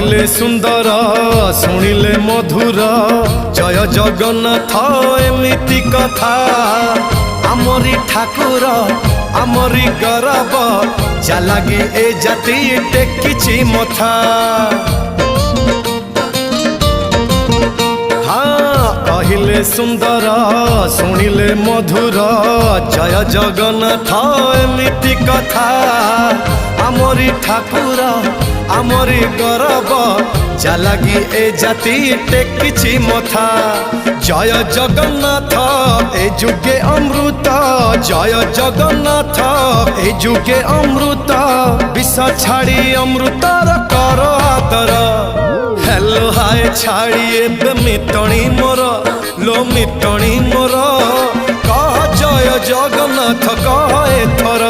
कहिले सुंदर शुणिले मधुर जय जगन्नाथ एमिति कथा आमरी ठाकुर आमरी गौरव जालागी ए जाति टेकिछि मथा। कहिले सुंदर शुणिले मधुर जय जगन्नाथ एमिति कथा आमरी ठाकुर आमरी गौरव जालागी ए जाति टेकिछि मथा। जय जगन्नाथ ए जुगे अमृत जय जगन्नाथ ए जुगे अमृत विष छाड़ी अमृतर कर आदर। हेलो हाय छाड़ी एबे मितणी मोर लो मितणी मोर कह जय जगन्नाथ कह एथर।